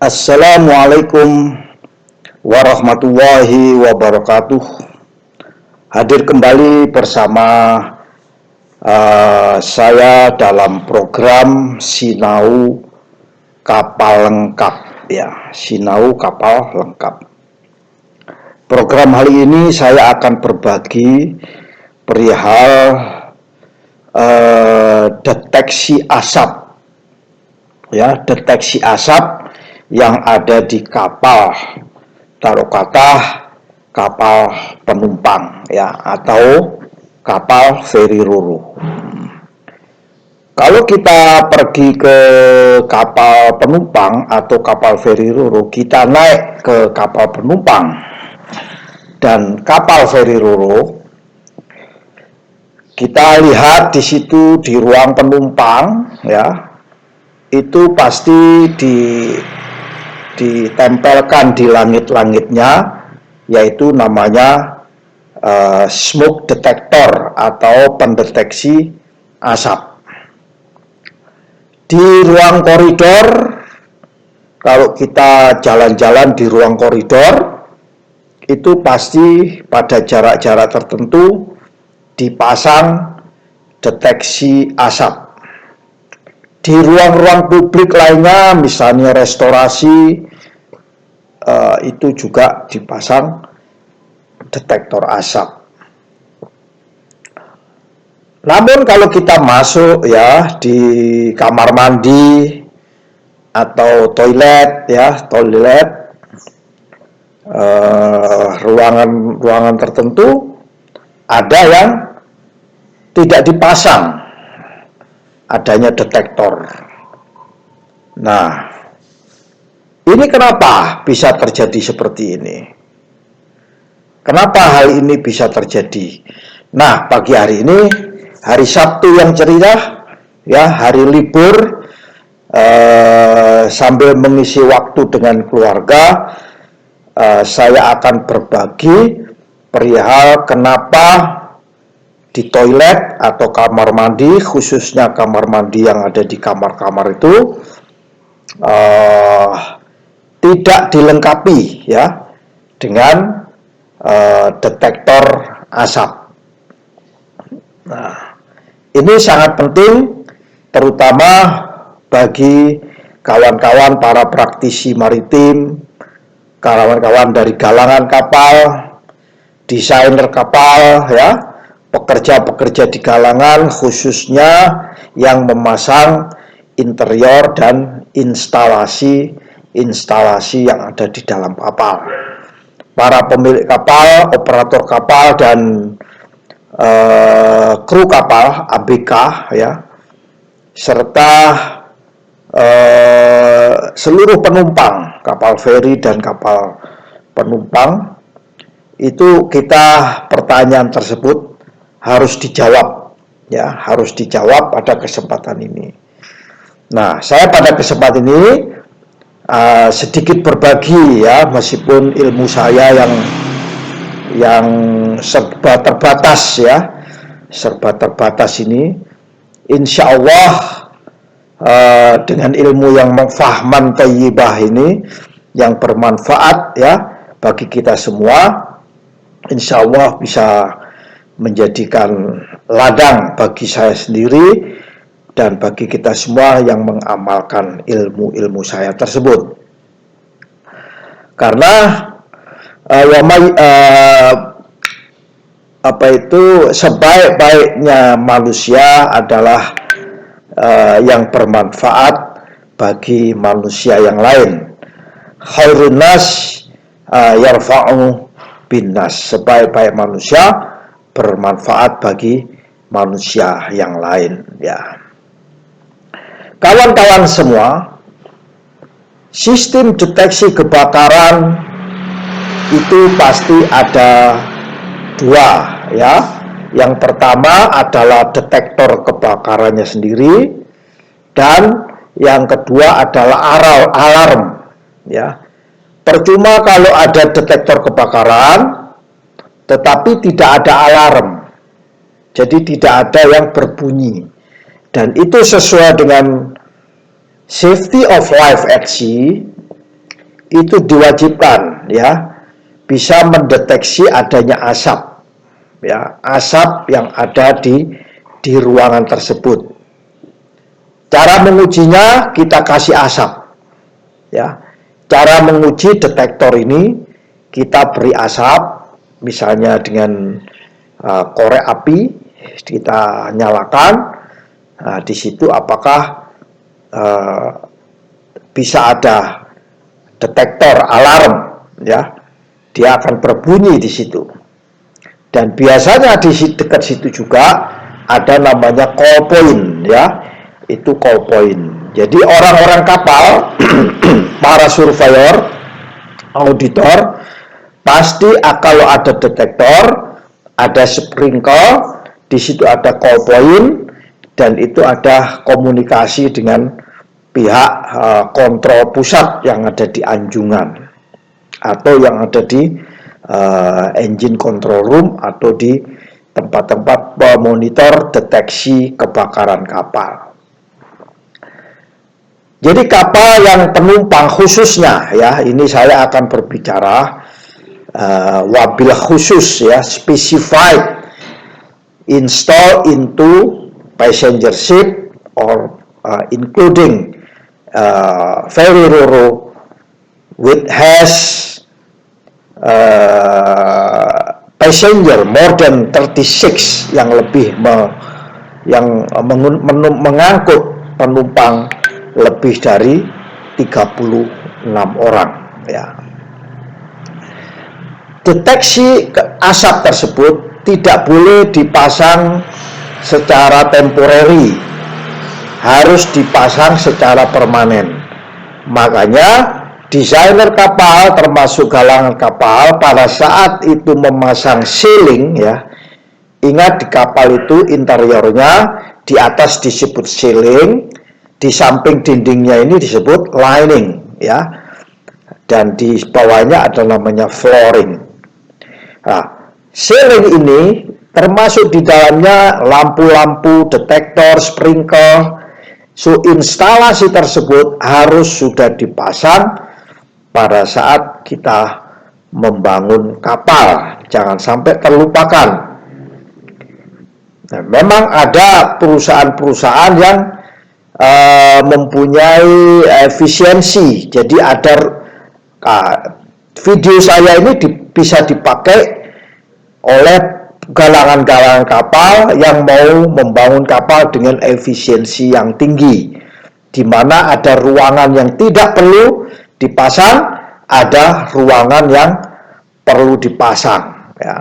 Assalamualaikum warahmatullahi wabarakatuh. Hadir kembali bersama saya dalam program Sinau Kapal Lengkap, ya, Sinau Kapal Lengkap. Program kali ini saya akan berbagi perihal deteksi asap, ya, deteksi asap yang ada di kapal, taruh kata kapal penumpang, ya, atau kapal feri roro. Kalau kita pergi ke kapal penumpang atau kapal feri roro, kita naik ke kapal penumpang dan kapal feri roro, kita lihat di situ di ruang penumpang, ya, itu pasti ditempelkan di langit-langitnya, yaitu namanya smoke detector atau pendeteksi asap. Di ruang koridor, kalau kita jalan-jalan di ruang koridor, itu pasti pada jarak-jarak tertentu dipasang deteksi asap. Di ruang-ruang publik lainnya, misalnya restorasi, itu juga dipasang detektor asap. Namun kalau kita masuk, ya, di kamar mandi atau toilet, ya, ruangan tertentu ada yang tidak dipasang adanya detektor. Nah, ini kenapa bisa terjadi seperti ini? Kenapa hal ini bisa terjadi? Nah, pagi hari ini, hari Sabtu yang ceria, ya, hari libur, sambil mengisi waktu dengan keluarga, saya akan berbagi perihal kenapa di toilet atau kamar mandi, khususnya kamar mandi yang ada di kamar-kamar itu tidak dilengkapi, ya, dengan detektor asap. Nah, ini sangat penting, terutama bagi kawan-kawan para praktisi maritim, kawan-kawan dari galangan kapal, desainer kapal, ya, pekerja-pekerja di galangan, khususnya yang memasang interior dan instalasi yang ada di dalam kapal. Para pemilik kapal, operator kapal, dan kru kapal ABK, ya, serta seluruh penumpang kapal feri dan kapal penumpang, itu pertanyaan tersebut harus dijawab, ya, harus dijawab pada kesempatan ini. Nah, saya pada kesempatan ini sedikit berbagi, ya, meskipun ilmu saya yang serba terbatas, ya, serba terbatas ini, insya Allah dengan ilmu yang fahman thayyibah ini, yang bermanfaat, ya, bagi kita semua, insya Allah bisa menjadikan ladang bagi saya sendiri dan bagi kita semua yang mengamalkan ilmu-ilmu saya tersebut. Karena sebaik-baiknya manusia adalah yang bermanfaat bagi manusia yang lain. Khairun nas yarfa'u binnas. Sebaik-baik manusia bermanfaat bagi manusia yang lain, ya. Kawan-kawan semua, sistem deteksi kebakaran itu pasti ada dua, ya. Yang pertama adalah detektor kebakarannya sendiri, dan yang kedua adalah alarm, ya. Percuma kalau ada detektor kebakaran tetapi tidak ada alarm, jadi tidak ada yang berbunyi. Dan itu sesuai dengan Safety of Life at Sea, itu diwajibkan ya bisa mendeteksi adanya asap ya, asap yang ada di ruangan tersebut. Cara mengujinya kita kasih asap ya. Cara menguji detektor ini kita beri asap misalnya dengan korek api kita nyalakan. Nah, di situ apakah bisa ada detektor alarm ya, dia akan berbunyi di situ. Dan biasanya di dekat situ juga ada namanya call point ya, itu call point. Jadi orang-orang kapal para surveyor, auditor pasti kalau ada detektor, ada sprinkle, di situ ada call point, dan itu ada komunikasi dengan pihak kontrol pusat yang ada di anjungan atau yang ada di engine control room atau di tempat-tempat pemonitor deteksi kebakaran kapal. Jadi kapal yang penumpang khususnya ya, ini saya akan berbicara wabil khusus ya, specified install into passenger ship or including ferry ro-ro which has passenger more than 36 yang lebih mengangkut penumpang lebih dari 36 orang ya. Deteksi asap tersebut tidak boleh dipasang secara temporary, harus dipasang secara permanen. Makanya desainer kapal termasuk galangan kapal pada saat itu memasang ceiling ya, ingat di kapal itu interiornya di atas disebut ceiling, di samping dindingnya ini disebut lining ya, dan di bawahnya ada namanya flooring. Nah, ceiling ini termasuk di dalamnya lampu-lampu, detektor, sprinkler. So instalasi tersebut harus sudah dipasang pada saat kita membangun kapal, jangan sampai terlupakan. Nah, memang ada perusahaan-perusahaan yang mempunyai efisiensi, jadi ada video saya ini bisa dipakai oleh galangan-galangan kapal yang mau membangun kapal dengan efisiensi yang tinggi, di mana ada ruangan yang tidak perlu dipasang, ada ruangan yang perlu dipasang ya.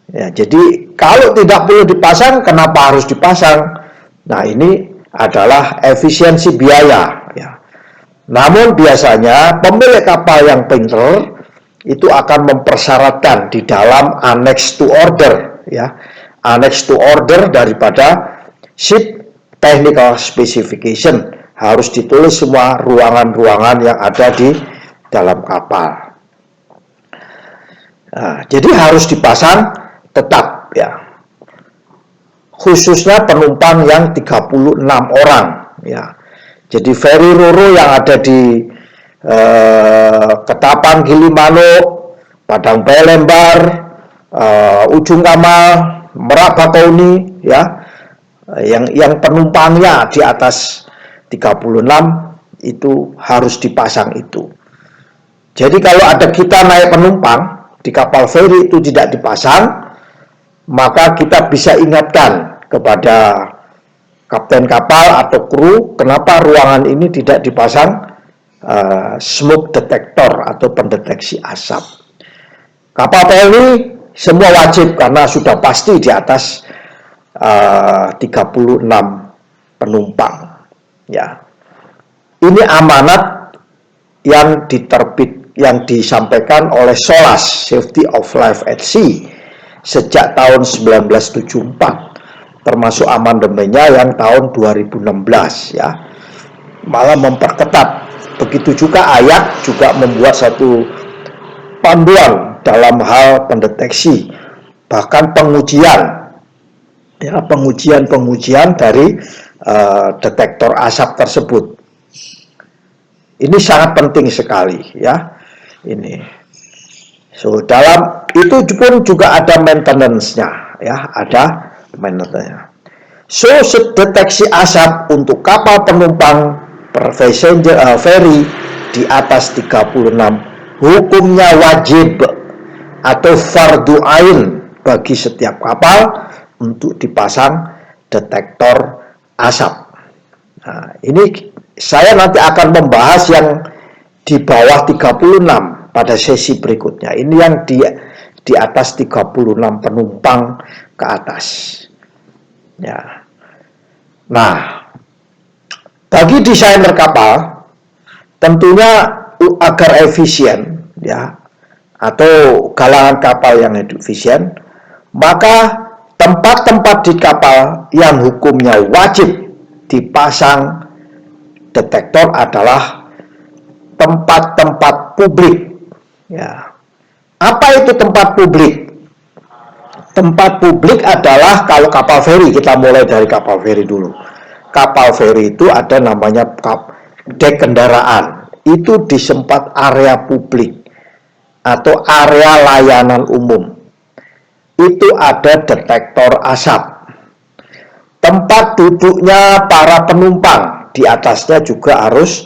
Ya, jadi kalau tidak perlu dipasang, kenapa harus dipasang? Nah, ini adalah efisiensi biaya ya. Namun biasanya pemilik kapal yang pintar itu akan mempersyaratkan di dalam annex to order ya, annex to order daripada ship technical specification, harus ditulis semua ruangan-ruangan yang ada di dalam kapal. Nah, jadi harus dipasang tetap ya, khususnya penumpang yang 36 orang ya. Jadi ferry ro-ro yang ada di Ketapang, Gilimanuk, Padang Bayalembar, Ujung Kamal, Merak Bakahuni ya, yang penumpangnya di atas 36 itu harus dipasang itu. Jadi kalau ada kita naik penumpang di kapal feri itu tidak dipasang, maka kita bisa ingatkan kepada kapten kapal atau kru, kenapa ruangan ini tidak dipasang smoke detector atau pendeteksi asap. Kapal feri semua wajib karena sudah pasti di atas 36 penumpang ya. Ini amanat yang disampaikan oleh SOLAS, Safety of Life at Sea, sejak tahun 1974, termasuk amandemennya yang tahun 2016 ya, malah memperketat. Begitu juga AYAC juga membuat satu panduan dalam hal pendeteksi, bahkan pengujian ya, pengujian dari detektor asap tersebut. Ini sangat penting sekali ya. Ini. So, dalam itu pun juga ada maintenance-nya ya, ada maintenance-nya. So, deteksi asap untuk kapal penumpang passenger ferry di atas 36 hukumnya wajib atau fardu ain bagi setiap kapal untuk dipasang detektor asap. Nah, ini saya nanti akan membahas yang di bawah 36 pada sesi berikutnya. Ini yang di atas 36 penumpang ke atas. Ya. Nah, bagi desainer kapal tentunya agar efisien ya, atau galangan kapal yang efisien, maka tempat-tempat di kapal yang hukumnya wajib dipasang detektor adalah tempat-tempat publik ya. Apa itu tempat publik? Tempat publik adalah kalau kapal feri, kita mulai dari kapal feri dulu. Kapal feri itu ada namanya dek kendaraan, itu disempat area publik atau area layanan umum. Itu ada detektor asap. Tempat duduknya para penumpang, di atasnya juga harus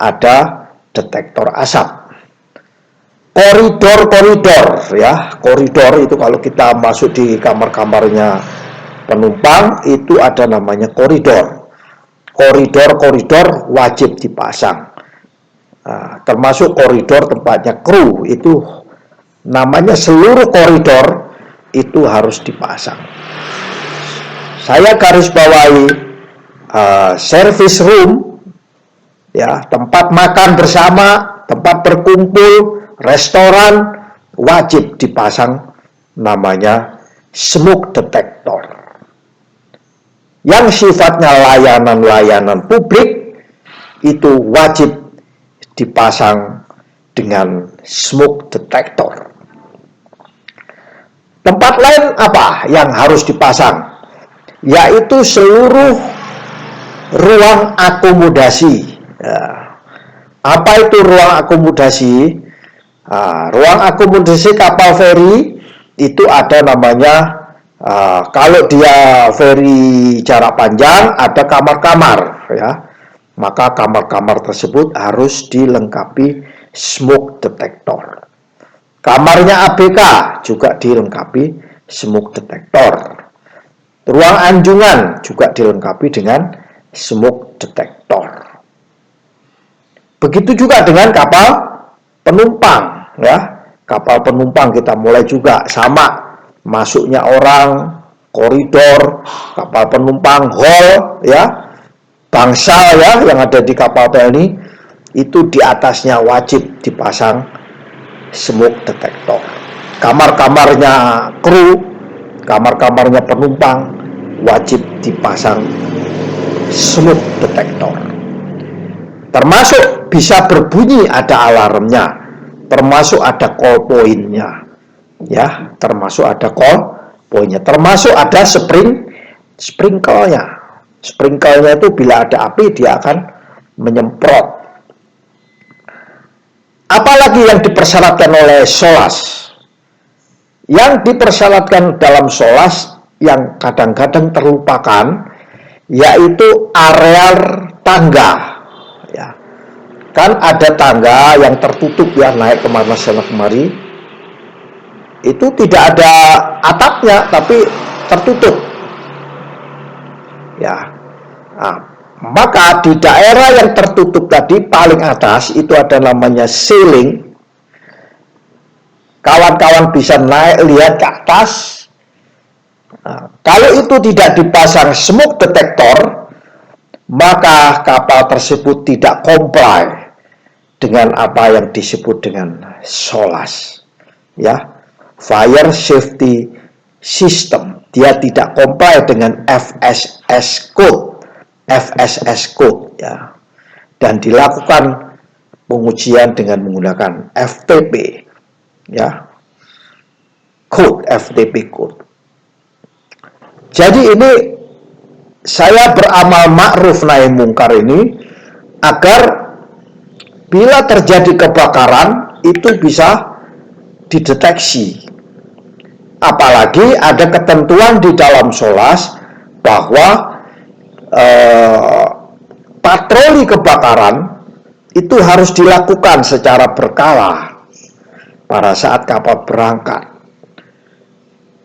ada detektor asap. Koridor-koridor ya, koridor itu kalau kita masuk di kamar-kamarnya penumpang itu ada namanya koridor. Koridor-koridor wajib dipasang. Nah, termasuk koridor tempatnya kru itu namanya, seluruh koridor itu harus dipasang. Saya garis bawahi service room ya, tempat makan bersama, tempat berkumpul, restoran wajib dipasang namanya smoke detector. Yang sifatnya layanan-layanan publik itu wajib dipasang dengan smoke detector. Tempat lain apa yang harus dipasang? Yaitu seluruh ruang akomodasi. Apa itu ruang akomodasi? Ruang akomodasi kapal feri itu ada namanya, kalau dia feri jarak panjang ada kamar-kamar ya, maka kamar-kamar tersebut harus dilengkapi smoke detector. Kamarnya ABK juga dilengkapi smoke detector. Ruang anjungan juga dilengkapi dengan smoke detector. Begitu juga dengan kapal penumpang ya. Kapal penumpang kita mulai juga sama, masuknya orang, koridor, kapal penumpang, hall ya, bangsal ya yang ada di kapal ini, itu di atasnya wajib dipasang smoke detector. Kamar-kamarnya kru, kamar-kamarnya penumpang wajib dipasang smoke detector. Termasuk bisa berbunyi, ada alarmnya, termasuk ada call point-nya ya, termasuk ada call point-nya, termasuk ada sprinkle-nya. Sprinkle-nya itu bila ada api dia akan menyemprot. Apalagi yang dipersyaratkan oleh SOLAS? Yang dipersyaratkan dalam SOLAS yang kadang-kadang terlupakan, yaitu area tangga ya. Kan ada tangga yang tertutup ya, naik kemana sana kemari, itu tidak ada atapnya tapi tertutup ya. Nah, maka di daerah yang tertutup tadi paling atas itu ada namanya ceiling. Kawan-kawan bisa naik lihat ke atas. Nah, kalau itu tidak dipasang smoke detector, maka kapal tersebut tidak comply dengan apa yang disebut dengan SOLAS ya, Fire Safety System. Dia tidak comply dengan FSS Code ya, dan dilakukan pengujian dengan menggunakan FTP ya, FTP code. Jadi ini saya beramal ma'ruf nahi mungkar ini agar bila terjadi kebakaran itu bisa dideteksi. Apalagi ada ketentuan di dalam SOLAS bahwa patroli kebakaran itu harus dilakukan secara berkala pada saat kapal berangkat.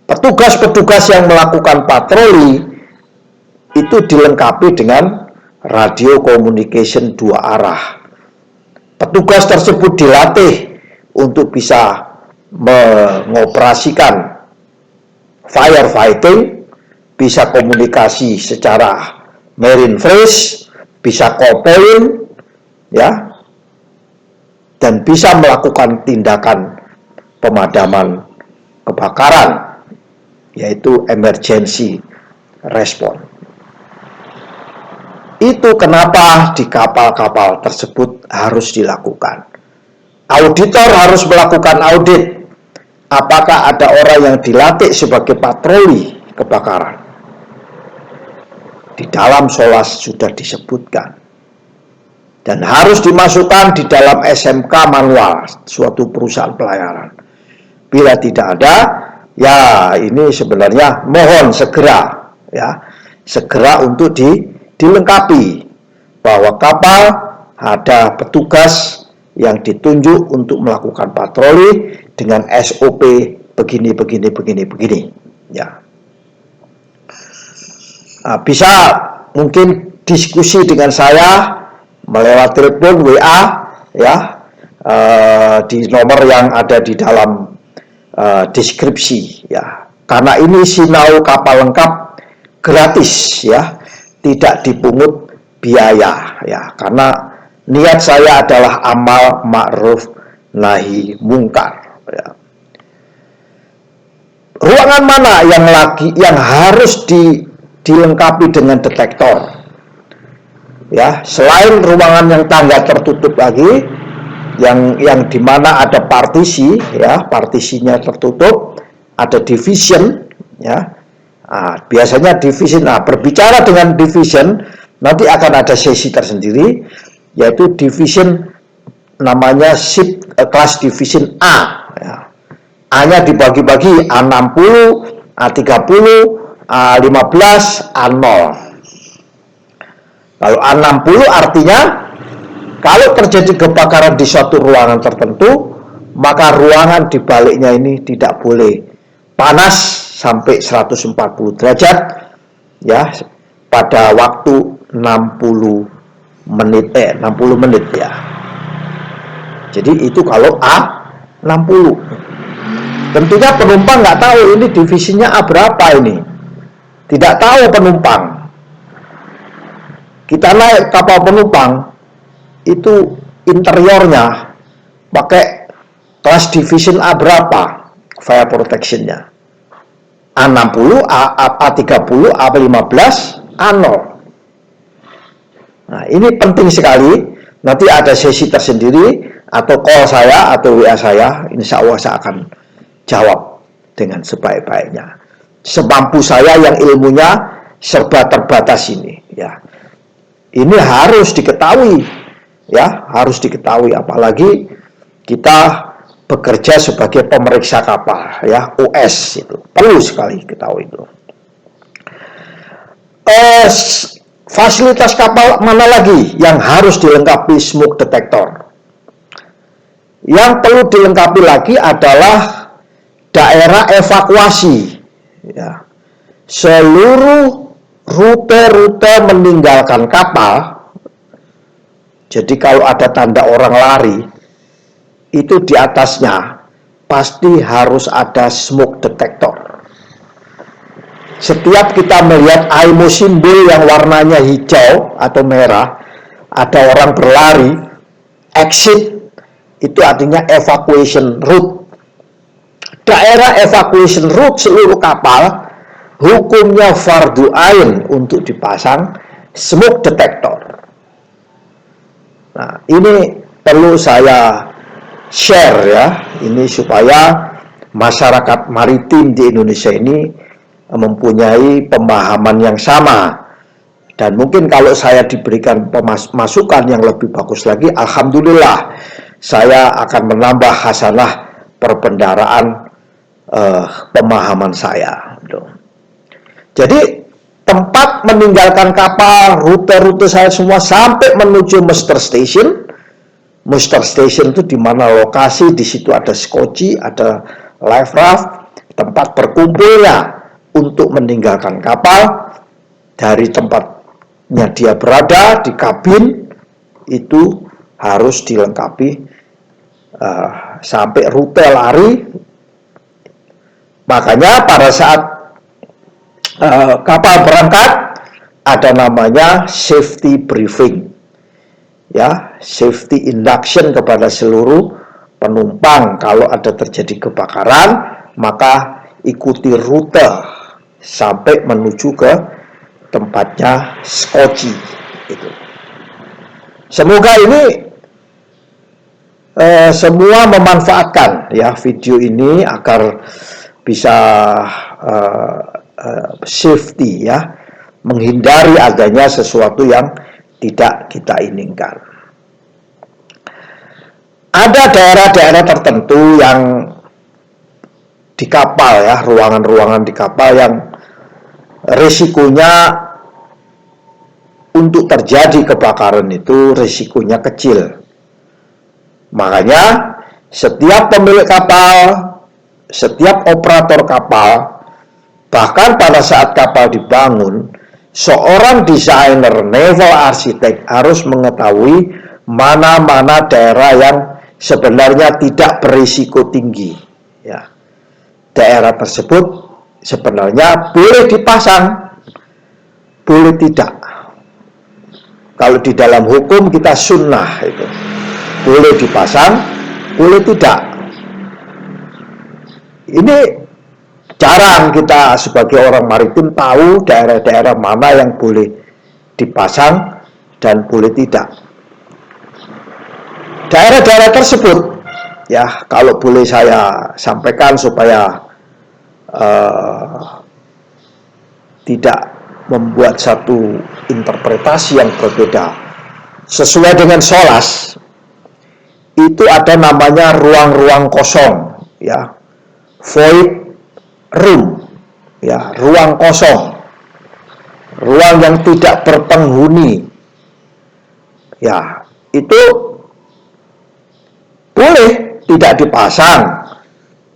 Petugas-petugas yang melakukan patroli itu dilengkapi dengan radio communication 2 arah. Petugas tersebut dilatih untuk bisa mengoperasikan firefighting, bisa komunikasi secara marine phrase, bisa call point, ya, dan bisa melakukan tindakan pemadaman kebakaran, yaitu emergency response. Itu kenapa di kapal-kapal tersebut harus dilakukan. Auditor harus melakukan audit. Apakah ada orang yang dilatih sebagai patroli kebakaran? Di dalam SOLAS sudah disebutkan. Dan harus dimasukkan di dalam SMK manual suatu perusahaan pelayaran. Bila tidak ada, ya ini sebenarnya mohon segera, ya, segera untuk dilengkapi bahwa kapal ada petugas yang ditunjuk untuk melakukan patroli dengan SOP begini, ya. Bisa mungkin diskusi dengan saya melewat telepon, WA, ya, di nomor yang ada di dalam deskripsi, ya. Karena ini Sinau Kapal Lengkap gratis, ya, tidak dipungut biaya, ya. Karena niat saya adalah amal ma'ruf nahi mungkar, ya. Ruangan mana yang harus dilengkapi dengan detektor? Ya, selain ruangan yang tangga tertutup lagi, yang dimana ada partisi, ya, partisinya tertutup, ada division, ya. Biasanya division. Berbicara dengan division, nanti akan ada sesi tersendiri, yaitu division namanya ship class division A. Ya. A-nya dibagi-bagi A60, A30, A15, A0. Kalau A60 artinya kalau terjadi kebakaran di suatu ruangan tertentu, maka ruangan di baliknya ini tidak boleh panas sampai 140 derajat, ya, pada waktu 60 menit ya. Jadi itu kalau A60. Tentunya penumpang nggak tahu ini divisinya A berapa ini. Tidak tahu penumpang. Kita naik kapal penumpang, itu interiornya pakai kelas division A berapa fire protectionnya. A60, A30, A15, A0. Nah, ini penting sekali. Nanti ada sesi tersendiri atau call saya atau WA saya, insya Allah saya akan jawab dengan sebaik-baiknya. Semampu saya yang ilmunya serba terbatas ini, ya. Ini harus diketahui, ya, harus diketahui, apalagi kita bekerja sebagai pemeriksa kapal, ya, OS itu perlu sekali ketahui itu. Fasilitas kapal mana lagi yang harus dilengkapi smoke detector? Yang perlu dilengkapi lagi adalah daerah evakuasi, ya. Seluruh rute-rute meninggalkan kapal. Jadi kalau ada tanda orang lari, itu di atasnya pasti harus ada smoke detector. Setiap kita melihat IMO simbol yang warnanya hijau atau merah, ada orang berlari, exit, itu artinya evacuation route. Daerah evacuation route seluruh kapal, hukumnya fardu ain untuk dipasang smoke detector. Nah, ini perlu saya share, ya, ini supaya masyarakat maritim di Indonesia ini mempunyai pemahaman yang sama Dan mungkin kalau saya diberikan masukan yang lebih bagus lagi, alhamdulillah saya akan menambah hasanah perbendaharaan pemahaman saya. Jadi tempat meninggalkan kapal, rute-rute saya semua sampai menuju muster station. Muster station itu di mana lokasi, di situ ada skoci, ada life raft, tempat berkumpulnya untuk meninggalkan kapal. Dari tempatnya dia berada di kabin itu harus dilengkapi sampai rute lari. Makanya pada saat kapal berangkat ada namanya safety briefing, ya, safety induction kepada seluruh penumpang. Kalau ada terjadi kebakaran, maka ikuti rute sampai menuju ke tempatnya skoci itu. Semoga ini semua memanfaatkan ya video ini agar bisa safety ya, menghindari adanya sesuatu yang tidak kita inginkan. Ada daerah-daerah tertentu yang di kapal ya, ruangan-ruangan di kapal yang risikonya untuk terjadi kebakaran itu risikonya kecil. Makanya setiap pemilik kapal, setiap operator kapal, bahkan pada saat kapal dibangun, seorang desainer naval architect harus mengetahui mana-mana daerah yang sebenarnya tidak berisiko tinggi. Ya. Daerah tersebut sebenarnya boleh dipasang, boleh tidak. Kalau di dalam hukum kita sunnah itu, boleh dipasang, boleh tidak. Ini jarang kita sebagai orang maritim tahu daerah-daerah mana yang boleh dipasang dan boleh tidak. Daerah-daerah tersebut, ya kalau boleh saya sampaikan supaya tidak membuat satu interpretasi yang berbeda. Sesuai dengan SOLAS, itu ada namanya ruang-ruang kosong, ya, void room, ya, ruang kosong, ruang yang tidak berpenghuni, ya, itu boleh tidak dipasang,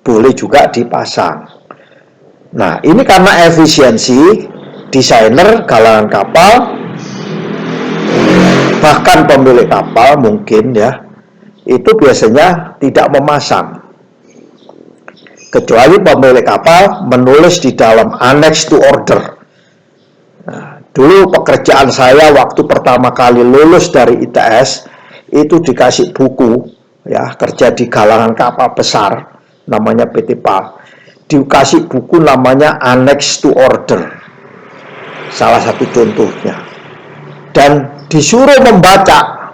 boleh juga dipasang. Nah, ini karena efisiensi desainer galangan kapal, bahkan pemilik kapal mungkin ya, itu biasanya tidak memasang. Kecuali pemilik kapal menulis di dalam annex to order. Nah, dulu pekerjaan saya waktu pertama kali lulus dari ITS, itu dikasih buku, ya, kerja di galangan kapal besar, namanya PT PAL. Dikasih buku namanya annex to order. Salah satu contohnya. Dan disuruh membaca.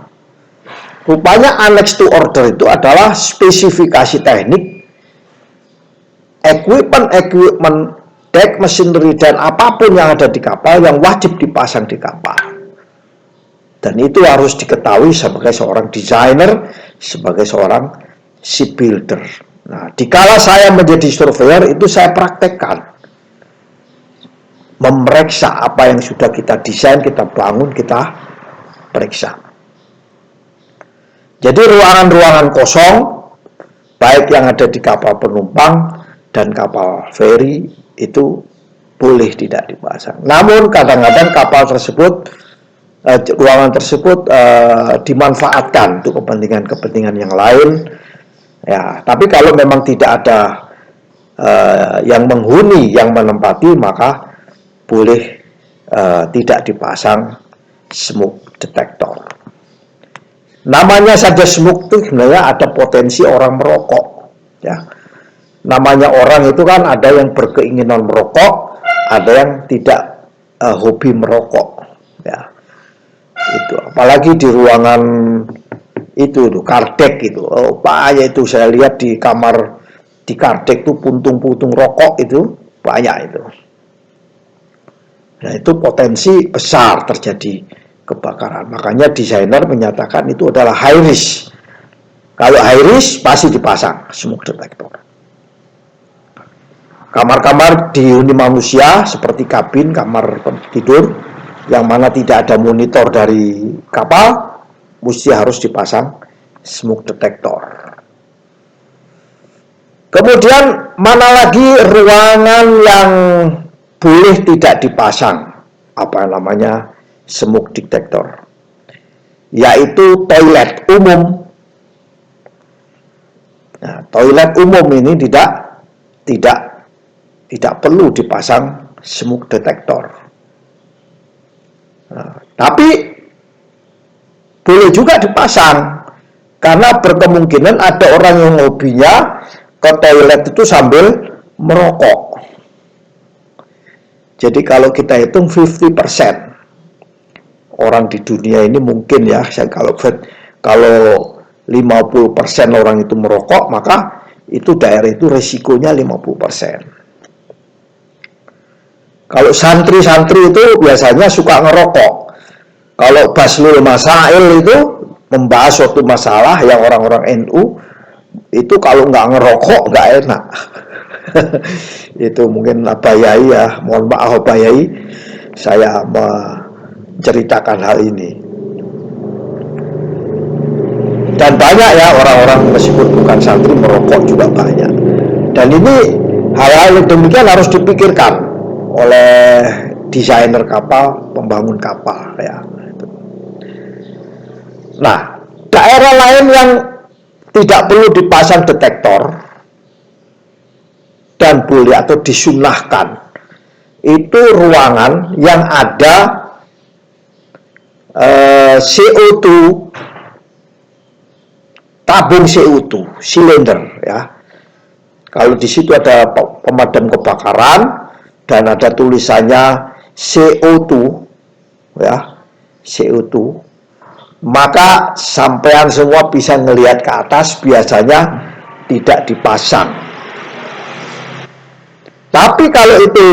Rupanya annex to order itu adalah spesifikasi teknik, equipment, deck machinery, dan apapun yang ada di kapal yang wajib dipasang di kapal. Dan itu harus diketahui sebagai seorang desainer, sebagai seorang shipbuilder. Nah, dikala saya menjadi surveyor, itu saya praktekkan. Memeriksa apa yang sudah kita desain, kita bangun, kita periksa. Jadi ruangan-ruangan kosong, baik yang ada di kapal penumpang dan kapal feri, itu boleh tidak dipasang. Namun kadang-kadang kapal tersebut, ruangan tersebut dimanfaatkan untuk kepentingan-kepentingan yang lain. Ya, tapi kalau memang tidak ada yang menghuni, yang menempati, maka boleh tidak dipasang smoke detector. Namanya saja smoke itu sebenarnya ada potensi orang merokok. Ya, namanya orang itu kan ada yang berkeinginan merokok, ada yang tidak hobi merokok. Ya, itu apalagi di ruangan itu tuh kardek itu, oh banyak itu saya lihat di kamar di kardek tuh puntung-puntung rokok itu banyak itu. Nah, itu potensi besar terjadi kebakaran. Makanya desainer menyatakan itu adalah high risk. Kalau high risk pasti dipasang smoke detector. Kamar-kamar di huni manusia seperti kabin, kamar tidur yang mana tidak ada monitor dari kapal, mesti harus dipasang smoke detector. Kemudian mana lagi ruangan yang boleh tidak dipasang apa namanya smoke detector, yaitu toilet umum. Nah, toilet umum ini tidak perlu dipasang smoke detector. Nah, tapi boleh juga dipasang karena berkemungkinan ada orang yang hobinya ke toilet itu sambil merokok. Jadi kalau kita hitung 50% orang di dunia ini mungkin ya, kalau 50% orang itu merokok, maka itu daerah itu resikonya 50%. Kalau santri-santri itu biasanya suka ngerokok. Kalau Baslul Masail itu membahas suatu masalah yang orang-orang NU, itu kalau nggak ngerokok nggak enak. Itu mungkin Abah Yai ya, mohon maaf Abah Yai, saya menceritakan hal ini. Dan banyak ya orang-orang meskipun bukan santri merokok juga banyak. Dan ini hal-hal yang demikian harus dipikirkan oleh desainer kapal, pembangun kapal ya. Nah, daerah lain yang tidak perlu dipasang detektor dan boleh atau disunahkan itu ruangan yang ada CO2, tabung CO2 silinder ya. Kalau di situ ada pemadam kebakaran dan ada tulisannya CO2 ya, CO2, maka sampean semua bisa ngelihat ke atas, biasanya tidak dipasang. Tapi kalau itu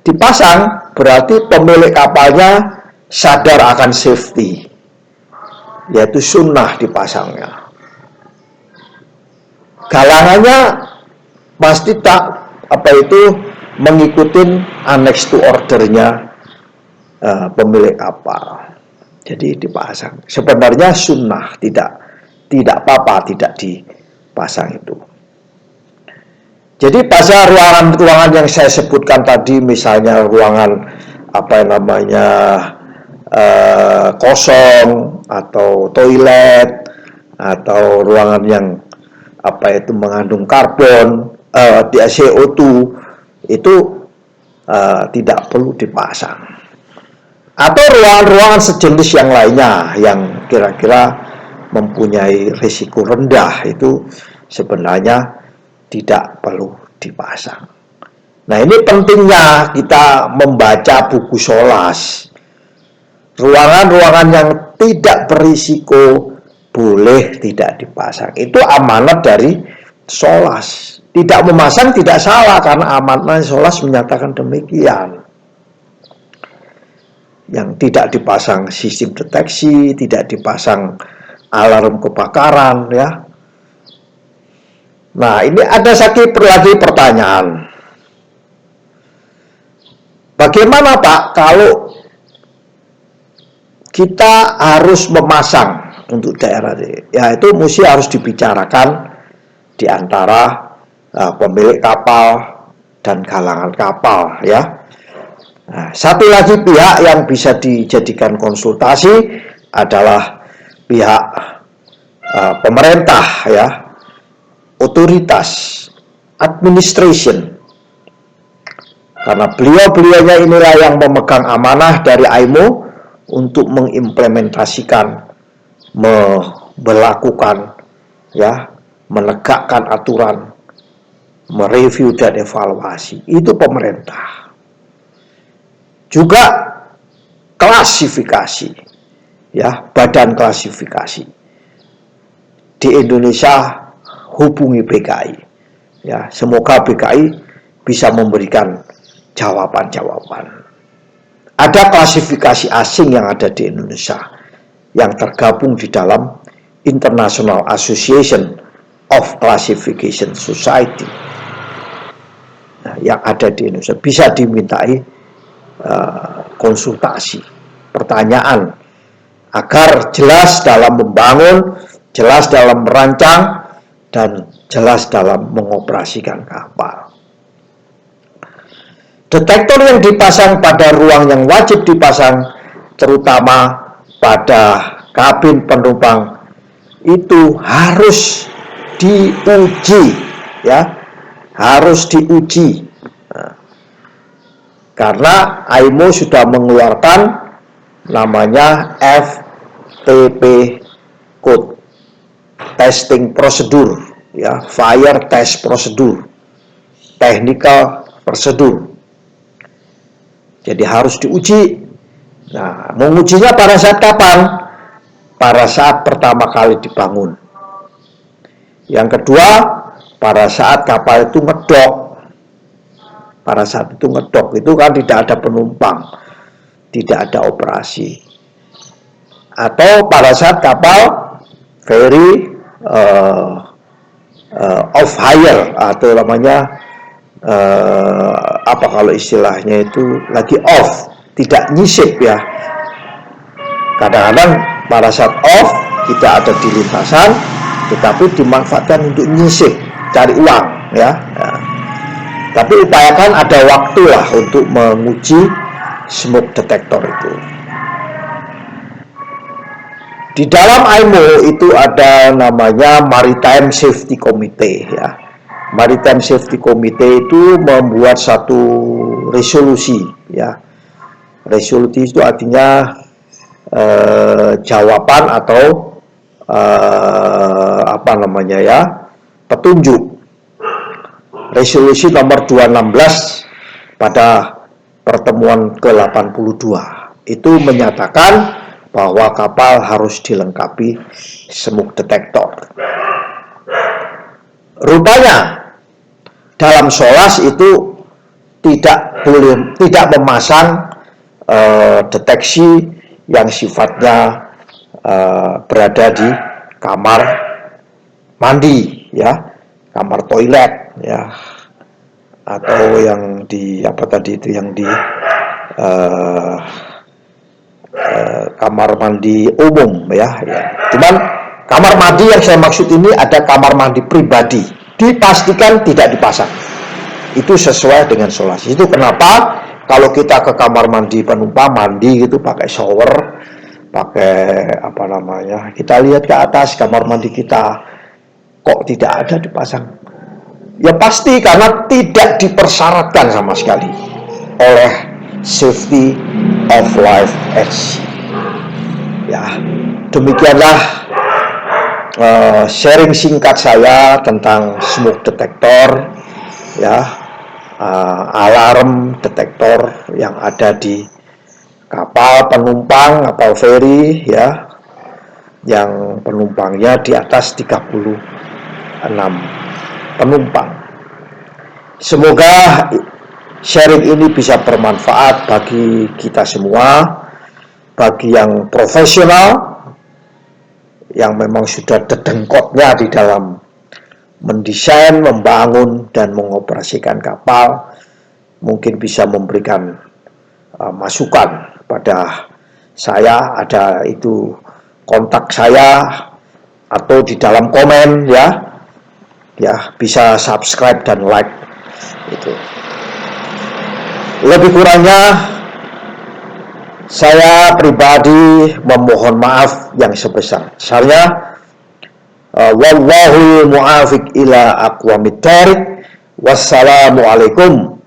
dipasang, berarti pemilik kapalnya sadar akan safety, yaitu sunnah dipasangnya. Galangannya pasti mengikuti annex to ordernya pemilik kapal. Jadi dipasang. Sebenarnya sunnah, tidak apa-apa tidak dipasang itu. Jadi pada ruangan yang saya sebutkan tadi, misalnya ruangan kosong atau toilet atau ruangan yang mengandung karbon, CO2, itu tidak perlu dipasang. Atau ruangan-ruangan sejenis yang lainnya yang kira-kira mempunyai risiko rendah, itu sebenarnya tidak perlu dipasang. Nah, ini pentingnya kita membaca buku SOLAS. Ruangan-ruangan yang tidak berisiko boleh tidak dipasang. Itu amanat dari SOLAS. Tidak memasang tidak salah karena amanat SOLAS menyatakan demikian. Yang tidak dipasang sistem deteksi, tidak dipasang alarm kebakaran ya. Nah, ini ada lagi pertanyaan. Bagaimana Pak kalau kita harus memasang untuk daerah ini? Ya, itu mesti harus dibicarakan di antara pemilik kapal dan galangan kapal ya. Nah, satu lagi pihak yang bisa dijadikan konsultasi adalah pihak pemerintah ya, otoritas, administration. Karena beliau-beliaunya inilah yang memegang amanah dari IMO untuk mengimplementasikan, melakukan ya, menegakkan aturan, mereview dan evaluasi. Itu pemerintah. Juga klasifikasi ya, badan klasifikasi. Di Indonesia hubungi BKI ya, semoga BKI bisa memberikan jawaban-jawaban. Ada klasifikasi asing yang ada di Indonesia yang tergabung di dalam International Association of Classification Society. Nah, yang ada di Indonesia bisa dimintai konsultasi, pertanyaan, agar jelas dalam membangun, jelas dalam merancang, dan jelas dalam mengoperasikan kapal. Detektor yang dipasang pada ruang yang wajib dipasang, terutama pada kabin penumpang, itu harus diuji, ya, harus diuji. Nah, karena IMO sudah mengeluarkan namanya FTP code, testing prosedur, ya, fire test prosedur, technical prosedur. Jadi harus diuji. Nah, mengujinya pada saat kapan? Pada saat pertama kali dibangun. Yang kedua, pada saat kapal itu ngedok. Pada saat itu ngedok, itu kan tidak ada penumpang, tidak ada operasi. Atau pada saat kapal ferry off hire, atau namanya apa kalau istilahnya itu lagi off, tidak nyisip, ya. Kadang-kadang pada saat off kita ada di lintasan, tetapi dimanfaatkan untuk nyisip, cari uang, ya. Tapi upayakan ada waktu lah untuk menguji smoke detector itu. Di dalam IMO itu ada namanya Maritime Safety Committee, ya. Maritime Safety Committee itu membuat satu resolusi, ya. Resolusi itu artinya jawaban atau apa namanya, ya, petunjuk. Resolusi nomor 216 pada pertemuan ke-82 itu menyatakan bahwa kapal harus dilengkapi smoke detector. Rupanya dalam SOLAS itu tidak memasang deteksi yang sifatnya berada di kamar mandi, ya, kamar toilet, ya, atau yang di apa tadi itu, yang di kamar mandi umum, ya. Cuman kamar mandi yang saya maksud ini ada kamar mandi pribadi, dipastikan tidak dipasang. Itu sesuai dengan SOLAS. Itu kenapa kalau kita ke kamar mandi penumpang mandi gitu pakai shower, pakai apa namanya, kita lihat ke atas kamar mandi kita kok tidak ada dipasang. Ya pasti karena tidak dipersyaratkan sama sekali oleh Safety of Life at Sea. Ya, demikianlah sharing singkat saya tentang smoke detector, ya, alarm detektor yang ada di kapal penumpang atau ferry, ya, yang penumpangnya di atas 36 penumpang. Semoga sharing ini bisa bermanfaat bagi kita semua, bagi yang profesional, yang memang sudah dedengkotnya di dalam mendesain, membangun, dan mengoperasikan kapal, mungkin bisa memberikan masukan pada saya. Ada itu kontak saya atau di dalam komen, ya, bisa subscribe dan like itu. Lebih kurangnya saya pribadi memohon maaf yang sebesar-besarnya. Wallahul mu'afiq ila aqwamit thoriq. Wassalamualaikum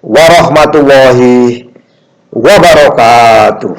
warahmatullahi wabarakatuh.